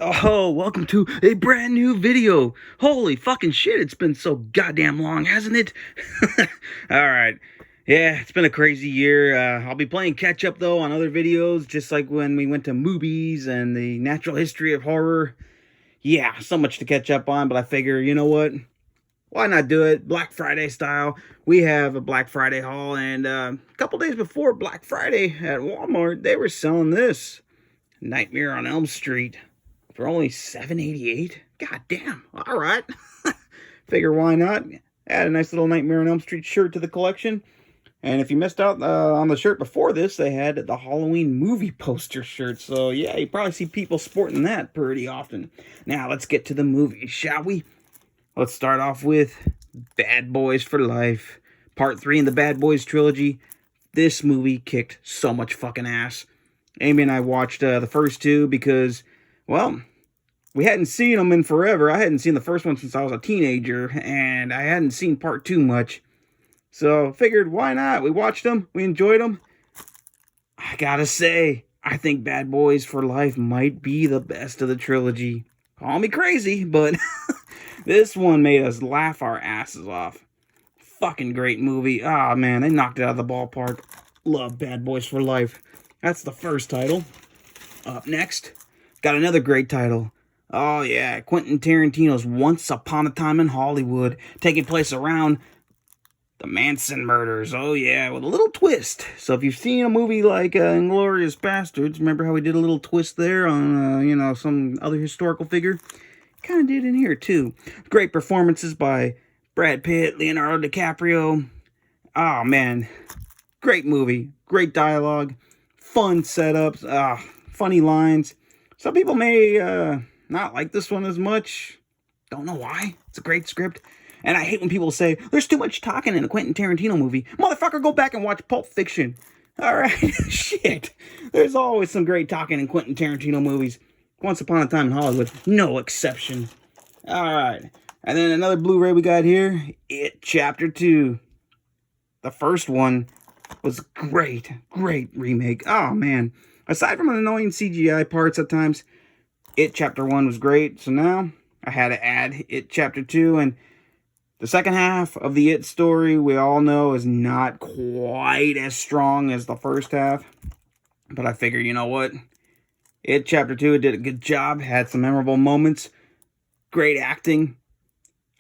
Oh, welcome to a brand new video. Holy fucking shit, it's been so goddamn long, hasn't it? Alright. Yeah, it's been a crazy year. I'll be playing catch up though on other videos, just like when we went to movies and the natural history of horror. Yeah, so much to catch up on, but I figure, you know what? Why not do it Black Friday style? We have a Black Friday haul, and a couple days before Black Friday at Walmart, they were selling this Nightmare on Elm Street for only $7.88. God damn. All right. Figure why not? Add a nice little Nightmare on Elm Street shirt to the collection. And if you missed out on the shirt before this, they had the Halloween movie poster shirt. So yeah, you probably see people sporting that pretty often. Now let's get to the movie, shall we? Let's start off with Bad Boys for Life. Part 3 in the Bad Boys trilogy. This movie kicked so much fucking ass. Amy and I watched the first two because, well, we hadn't seen them in forever. I hadn't seen the first one since I was a teenager, and I hadn't seen part 2 much. So, figured, why not? We watched them. We enjoyed them. I gotta say, I think Bad Boys for Life might be the best of the trilogy. Call me crazy, but this one made us laugh our asses off. Fucking great movie. Ah, man, they knocked it out of the ballpark. Love Bad Boys for Life. That's the first title. Up next, got another great title. Oh yeah, Quentin Tarantino's Once Upon a Time in Hollywood, taking place around the Manson murders. Oh yeah, with a little twist. So if you've seen a movie like Inglourious Bastards, remember how we did a little twist there on, some other historical figure? Kind of did in here too. Great performances by Brad Pitt, Leonardo DiCaprio. Oh man, great movie, great dialogue, fun setups, funny lines. Some people may not like this one as much. Don't know why. It's a great script. And I hate when people say, there's too much talking in a Quentin Tarantino movie. Motherfucker, go back and watch Pulp Fiction. Alright, shit. There's always some great talking in Quentin Tarantino movies. Once Upon a Time in Hollywood, no exception. Alright. And then another Blu-ray we got here, It Chapter 2. The first one was great. Great remake. Oh, man. Aside from annoying CGI parts at times, It Chapter 1 was great. So now I had to add It Chapter 2. And the second half of the It story, we all know, is not quite as strong as the first half. But I figure, you know what? It Chapter 2 did a good job. Had some memorable moments. Great acting.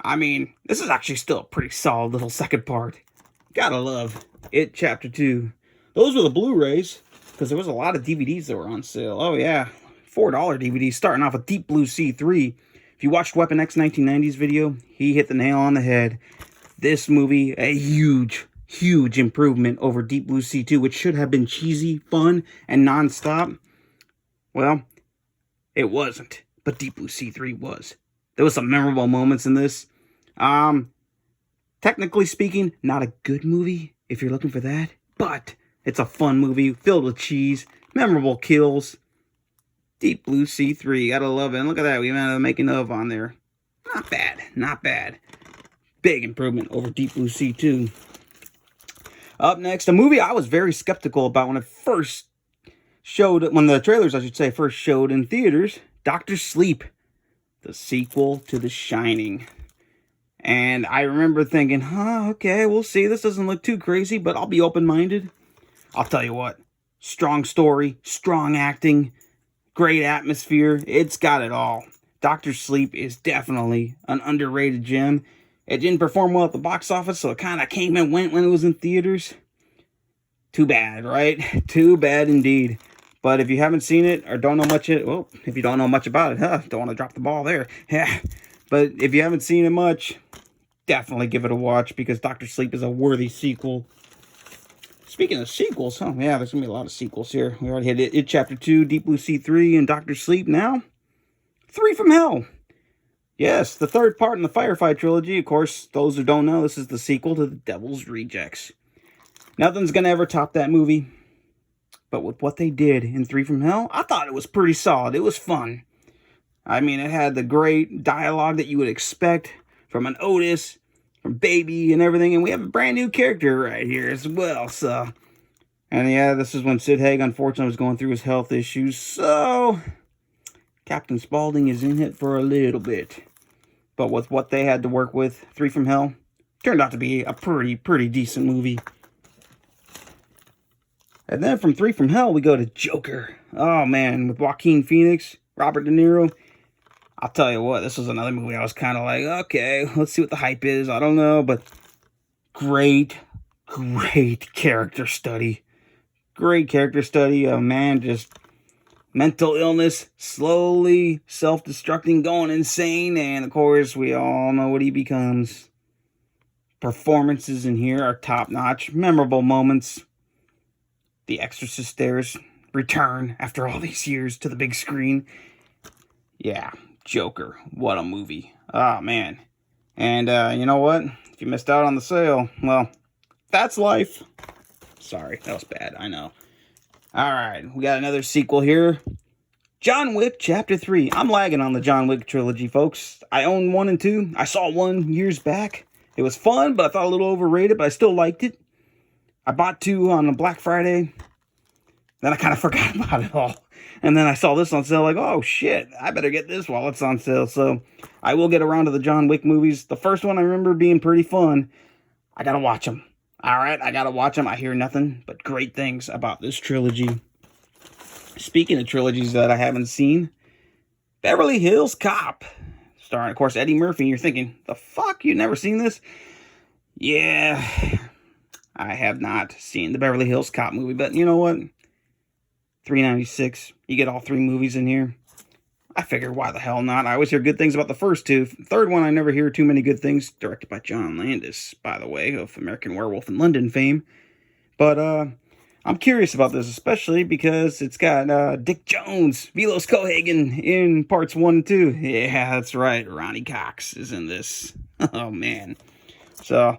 I mean, this is actually still a pretty solid little second part. Gotta love It Chapter 2. Those were the Blu-rays, because there was a lot of DVDs that were on sale. Oh yeah, $4 DVDs, starting off with Deep Blue Sea 3. If you watched Weapon X 1990's video, he hit the nail on the head. This movie, a huge, huge improvement over Deep Blue Sea 2, which should have been cheesy, fun, and non-stop. Well, it wasn't, but Deep Blue Sea 3 was. There was some memorable moments in this. Technically speaking, not a good movie, if you're looking for that, but it's a fun movie, filled with cheese, memorable kills. Deep Blue Sea 3, gotta love it. And look at that, we even have a making of on there. Not bad, not bad. Big improvement over Deep Blue Sea 2. Up next, a movie I was very skeptical about when the trailers, I should say, first showed in theaters. Dr. Sleep, the sequel to The Shining. And I remember thinking, okay, we'll see. This doesn't look too crazy, but I'll be open-minded. I'll tell you what, strong story, strong acting, great atmosphere. It's got it all. Dr. Sleep is definitely an underrated gem. It didn't perform well at the box office, so it kind of came and went when it was in theaters. Too bad, right? Too bad indeed. But if you haven't seen it or don't know much, if you don't know much about it, don't want to drop the ball there. Yeah. But if you haven't seen it much, definitely give it a watch because Dr. Sleep is a worthy sequel. Speaking of sequels, yeah, there's going to be a lot of sequels here. We already had It Chapter 2, Deep Blue Sea 3, and Dr. Sleep. Now, 3 from Hell. Yes, the third part in the Firefly trilogy. Of course, those who don't know, this is the sequel to The Devil's Rejects. Nothing's going to ever top that movie. But with what they did in 3 from Hell, I thought it was pretty solid. It was fun. I mean, it had the great dialogue that you would expect from an Otis, from Baby and everything. And we have a brand new character right here as well. So, and yeah, this is when Sid Haig, unfortunately, was going through his health issues. So, Captain Spaulding is in it for a little bit. But with what they had to work with, Three from Hell turned out to be a pretty decent movie. And then from Three from Hell, we go to Joker. Oh, man, with Joaquin Phoenix, Robert De Niro. I'll tell you what, this was another movie I was kind of like, okay, let's see what the hype is. I don't know, but great character study. Great character study. A man just mental illness, slowly self-destructing, going insane. And, of course, we all know what he becomes. Performances in here are top-notch. Memorable moments. The Exorcist stares return after all these years to the big screen. Yeah, Joker. What a movie. Oh, man. And you know what? If you missed out on the sale, well, that's life. Sorry, that was bad. I know. All right, we got another sequel here. John Wick Chapter 3. I'm lagging on the John Wick trilogy, folks. I own 1 and 2. I saw 1 years back. It was fun, but I thought a little overrated, but I still liked it. I bought 2 on a Black Friday. Then I kind of forgot about it all. And then I saw this on sale, like, oh shit, I better get this while it's on sale. So I will get around to the John Wick movies. The first one I remember being pretty fun. I gotta watch them. All right, I gotta watch them. I hear nothing but great things about this trilogy. Speaking of trilogies that I haven't seen, Beverly Hills Cop. Starring, of course, Eddie Murphy. You're thinking, the fuck? You never seen this? Yeah, I have not seen the Beverly Hills Cop movie. But you know what? $3.96. You get all 3 movies in here. I figured, why the hell not? I always hear good things about the first 2. Third one, I never hear too many good things. Directed by John Landis, by the way, of American Werewolf in London fame. But I'm curious about this, especially because it's got Dick Jones, Velos Cohagen in parts 1 and 2. Yeah, that's right. Ronnie Cox is in this. Oh, man. So,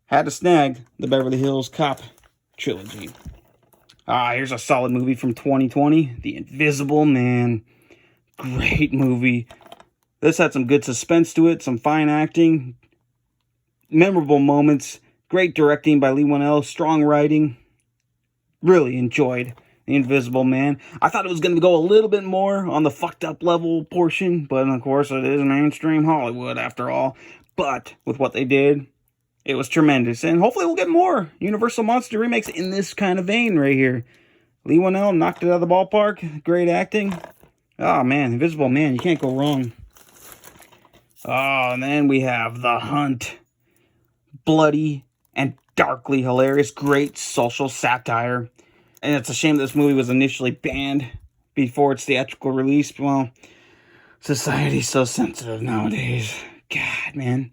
had to snag the Beverly Hills Cop trilogy. Here's a solid movie from 2020. The Invisible Man. Great movie. This had some good suspense to it. Some fine acting. Memorable moments. Great directing by Lee Whannell. Strong writing. Really enjoyed The Invisible Man. I thought it was going to go a little bit more on the fucked up level portion. But of course it is mainstream Hollywood after all. But with what they did, it was tremendous, and hopefully we'll get more Universal Monster remakes in this kind of vein right here. Lee Whannell knocked it out of the ballpark. Great acting. Oh, man, Invisible Man, you can't go wrong. Oh, and then we have The Hunt. Bloody and darkly hilarious. Great social satire. And it's a shame this movie was initially banned before its theatrical release. Well, society's so sensitive nowadays. God, man.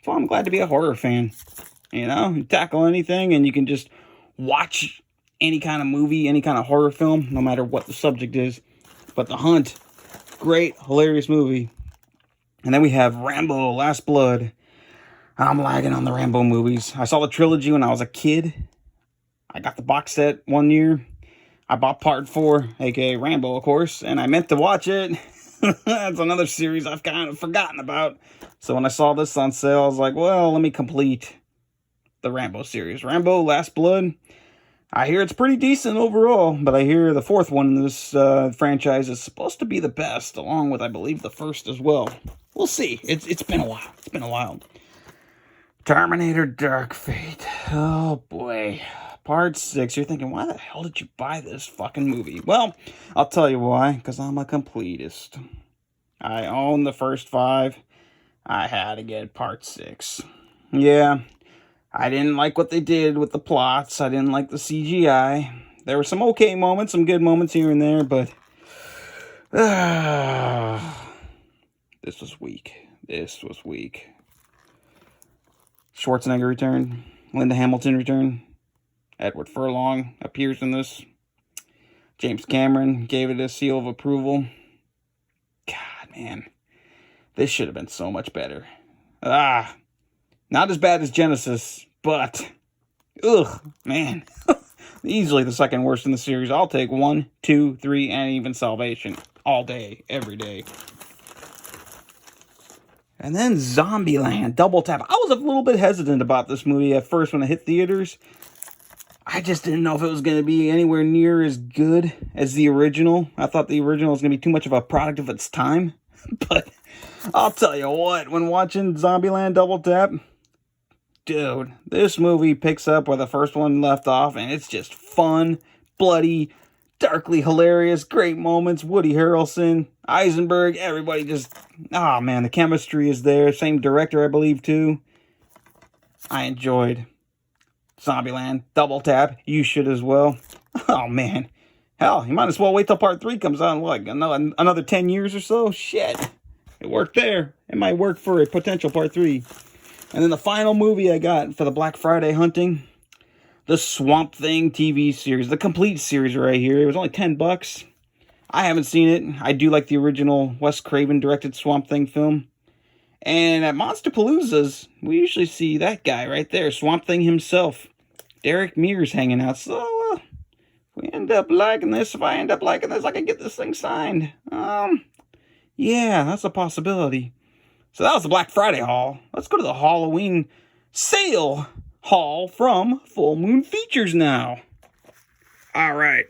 So I'm glad to be a horror fan. You know, you tackle anything and you can just watch any kind of movie, any kind of horror film, no matter what the subject is. But The Hunt, great, hilarious movie. And then we have Rambo, Last Blood. I'm lagging on the Rambo movies. I saw the trilogy when I was a kid. I got the box set 1 year. I bought part 4, aka Rambo, of course, and I meant to watch it. That's another series I've kind of forgotten about. So when I saw this on sale, I was like, well, let me complete the Rambo series. Rambo, Last Blood. I hear it's pretty decent overall, but I hear the 4th one in this franchise is supposed to be the best, along with, I believe, the 1st as well. We'll see. It's been a while. It's been a while. Terminator Dark Fate. Oh, boy. Part 6. You're thinking, why the hell did you buy this fucking movie? Well, I'll tell you why. Because I'm a completist. I own the first 5. I had to get part 6. Yeah, I didn't like what they did with the plots. I didn't like the CGI. There were some okay moments, some good moments here and there, but this was weak. This was weak. Schwarzenegger returned. Linda Hamilton returned. Edward Furlong appears in this. James Cameron gave it a seal of approval. God, man. This should have been so much better. Not as bad as Genesis, but ugh, man. Easily the second worst in the series. I'll take 1, 2, 3, and even Salvation. All day, every day. And then Zombieland Double Tap. I was a little bit hesitant about this movie at first when it hit theaters. I just didn't know if it was going to be anywhere near as good as the original. I thought the original was going to be too much of a product of its time. But I'll tell you what, when watching Zombieland Double Tap, dude, this movie picks up where the first one left off, and it's just fun, bloody, darkly hilarious, great moments. Woody Harrelson, Eisenberg, everybody just, oh man, the chemistry is there. Same director, I believe, too. I enjoyed Zombieland Double Tap. You should as well. Oh man, hell, you might as well wait till part 3 comes out in like another 10 years or so. Shit, it worked there. It might work for a potential part 3. And then the final movie I got for the Black Friday hunting, the Swamp Thing TV series, the complete series right here. It was only $10. I haven't seen it. I do like the original Wes Craven directed Swamp Thing film. And at Monsterpaloozas, we usually see that guy right there, Swamp Thing himself, Derek Mears, hanging out. So, if we end up liking this, I can get this thing signed. Yeah, that's a possibility. So that was the Black Friday haul. Let's go to the Halloween sale haul from Full Moon Features now. All right,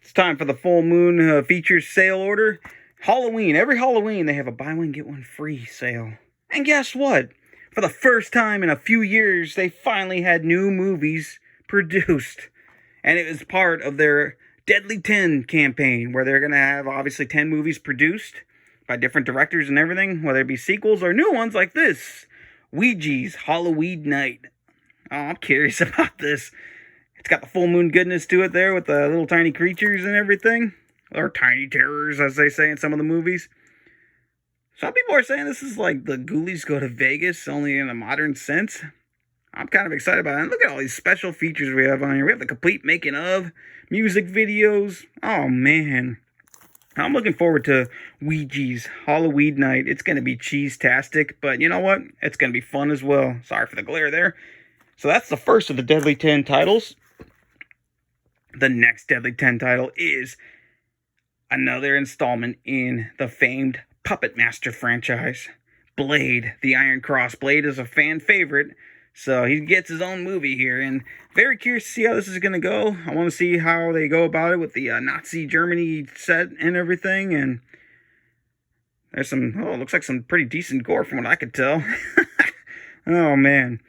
it's time for the Full Moon Features sale order. Halloween, every Halloween they have a buy one get one free sale. And guess what? For the first time in a few years, they finally had new movies produced. And it was part of their Deadly 10 campaign, where they're going to have obviously 10 movies produced by different directors and everything, whether it be sequels or new ones like this, Ouija's Halloween Night. Oh, I'm curious about this. It's got the full moon goodness to it there with the little tiny creatures and everything. Or tiny terrors, as they say in some of the movies. Some people are saying this is like the Ghoulies Go to Vegas, only in a modern sense. I'm kind of excited about it. And look at all these special features we have on here. We have the complete making of, music videos. Oh, man. I'm looking forward to Ouija's Halloween Night. It's going to be cheese-tastic, but you know what? It's going to be fun as well. Sorry for the glare there. So that's the first of the Deadly 10 titles. The next Deadly 10 title is another installment in the famed Puppet Master franchise. Blade, the Iron Cross. Blade is a fan favorite, so he gets his own movie here, and very curious to see how this is going to go. I want to see how they go about it with the Nazi Germany set and everything, and there's looks like some pretty decent gore from what I could tell. Oh, man.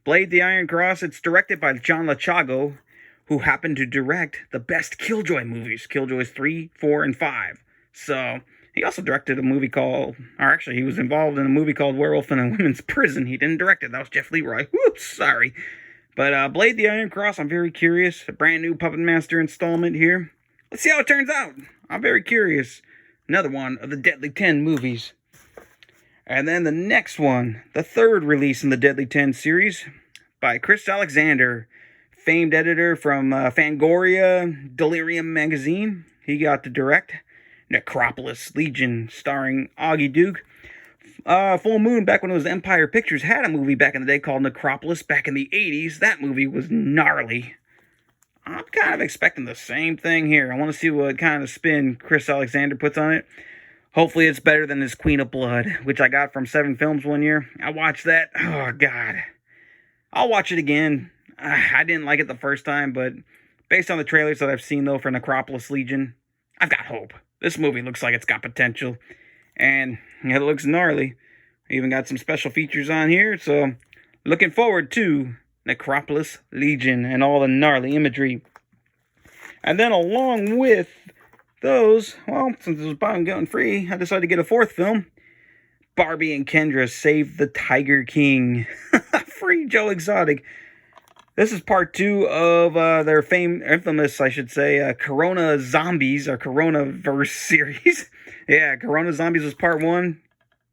Blade, the Iron Cross, it's directed by John Lachago, who happened to direct the best Killjoy movies, Killjoys 3, 4, and 5. So, he also directed a movie called, or actually, he was involved in a movie called Werewolf in a Women's Prison. He didn't direct it. That was Jeff Leroy. Whoops, sorry. But Blade the Iron Cross, I'm very curious. A brand new Puppet Master installment here. Let's see how it turns out. I'm very curious. Another one of the Deadly 10 movies. And then the next one, the third release in the Deadly 10 series, by Chris Alexander, famed editor from Fangoria, Delirium magazine. He got to direct Necropolis Legion, starring Augie Duke. Full Moon, back when it was Empire Pictures, had a movie back in the day called Necropolis back in the 80s. That movie was gnarly. I'm kind of expecting the same thing here. I want to see what kind of spin Chris Alexander puts on it. Hopefully it's better than his Queen of Blood, which I got from 7 Films one year. I watched that. Oh, God. I'll watch it again. I didn't like it the first time, but based on the trailers that I've seen, though, for Necropolis Legion, I've got hope. This movie looks like it's got potential, and it looks gnarly. I even got some special features on here, so looking forward to Necropolis Legion and all the gnarly imagery. And then along with those, well, since it was buying getting free, I decided to get a fourth film. Barbie and Kendra Save the Tiger King. Free Joe Exotic. This is part 2 of their infamous, I should say, Corona Zombies, or Coronaverse series. Yeah, Corona Zombies was part 1.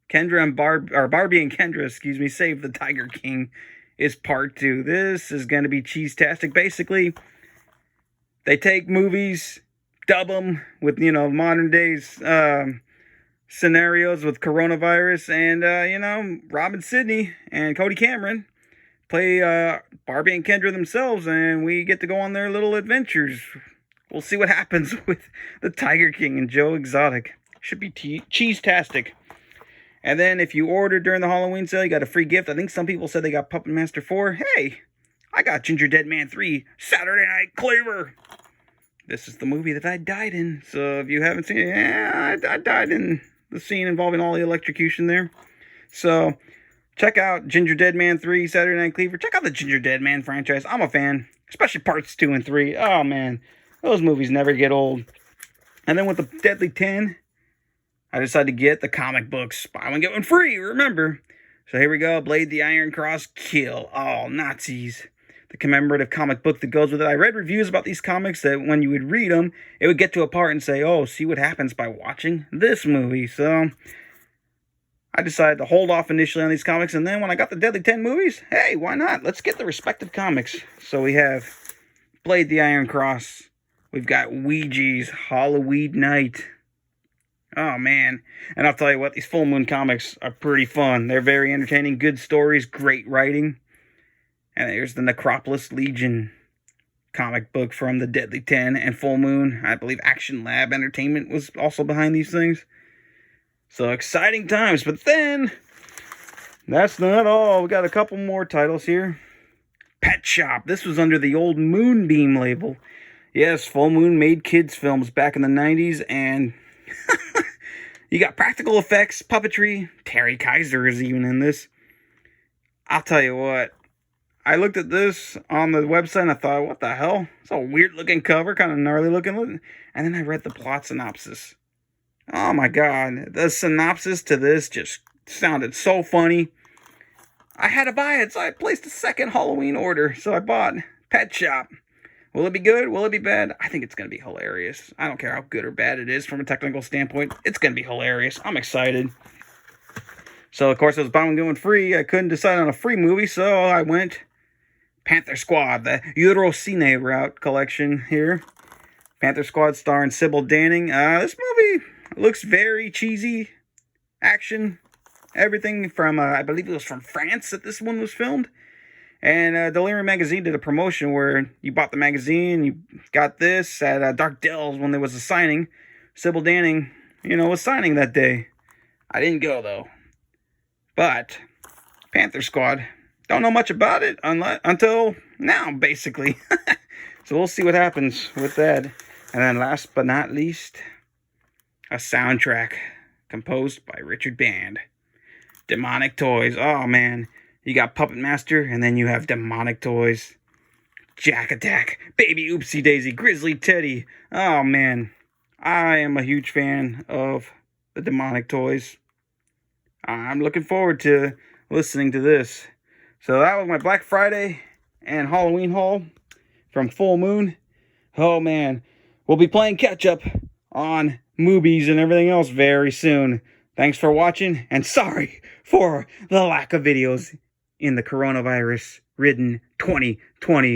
Barbie and Kendra, Save the Tiger King is part 2. This is going to be cheese-tastic. Basically, they take movies, dub them with, modern days scenarios with coronavirus, and, Robin Sidney and Cody Cameron play Barbie and Kendra themselves, and we get to go on their little adventures. We'll see what happens with the Tiger King and Joe Exotic. Should be cheese-tastic. And then if you order during the Halloween sale, you got a free gift. I think some people said they got Puppet Master 4. Hey, I got Ginger Dead Man 3 Saturday Night Cleaver. This is the movie that I died in. So if you haven't seen it, yeah, I died in the scene involving all the electrocution there. So check out Ginger Dead Man 3 Saturday Night Cleaver. Check out the Ginger Dead Man franchise. I'm a fan, especially parts 2 and 3. Oh man, those movies never get old. And then with the Deadly 10, I decided to get the comic books. Buy one, get one free, remember. So here we go. Blade the Iron Cross, kill all Nazis. The commemorative comic book that goes with it. I read reviews about these comics that when you would read them, it would get to a part and say, oh, see what happens by watching this movie. So I decided to hold off initially on these comics. And then when I got the Deadly 10 movies, hey, why not? Let's get the respective comics. So we have Blade the Iron Cross. We've got Ouija's Halloween Night. Oh, man. And I'll tell you what, these Full Moon comics are pretty fun. They're very entertaining, good stories, great writing. And here's the Necropolis Legion comic book from the Deadly 10 and Full Moon. I believe Action Lab Entertainment was also behind these things. So exciting times. But then, that's not all. We got a couple more titles here. Pet Shop. This was under the old Moonbeam label. Yes, Full Moon made kids films back in the 90s. And you got practical effects, puppetry. Terry Kaiser is even in this. I'll tell you what. I looked at this on the website and I thought, what the hell? It's a weird looking cover, kind of gnarly looking. And then I read the plot synopsis. Oh my god. The synopsis to this just sounded so funny. I had to buy it, so I placed a second Halloween order. So I bought Pet Shop. Will it be good? Will it be bad? I think it's going to be hilarious. I don't care how good or bad it is from a technical standpoint. It's going to be hilarious. I'm excited. So, of course, I was buying going free. I couldn't decide on a free movie, so I went Panther Squad, the Eurocine route collection here. Panther Squad starring Sybil Danning. This movie looks very cheesy. Action. Everything from, I believe it was from France that this one was filmed. And Delirium Magazine did a promotion where you bought the magazine, you got this at Dark Dells when there was a signing. Sybil Danning, was signing that day. I didn't go, though. But Panther Squad, don't know much about it until now, basically. So we'll see what happens with that. And then last but not least, a soundtrack composed by Richard Band. Demonic Toys. Oh, man. You got Puppet Master, and then you have Demonic Toys. Jack Attack. Baby Oopsie Daisy. Grizzly Teddy. Oh, man. I am a huge fan of the Demonic Toys. I'm looking forward to listening to this. So that was my Black Friday and Halloween haul from Full Moon. Oh, man. We'll be playing catch-up on movies and everything else very soon. Thanks for watching, and sorry for the lack of videos in the coronavirus-ridden 2020.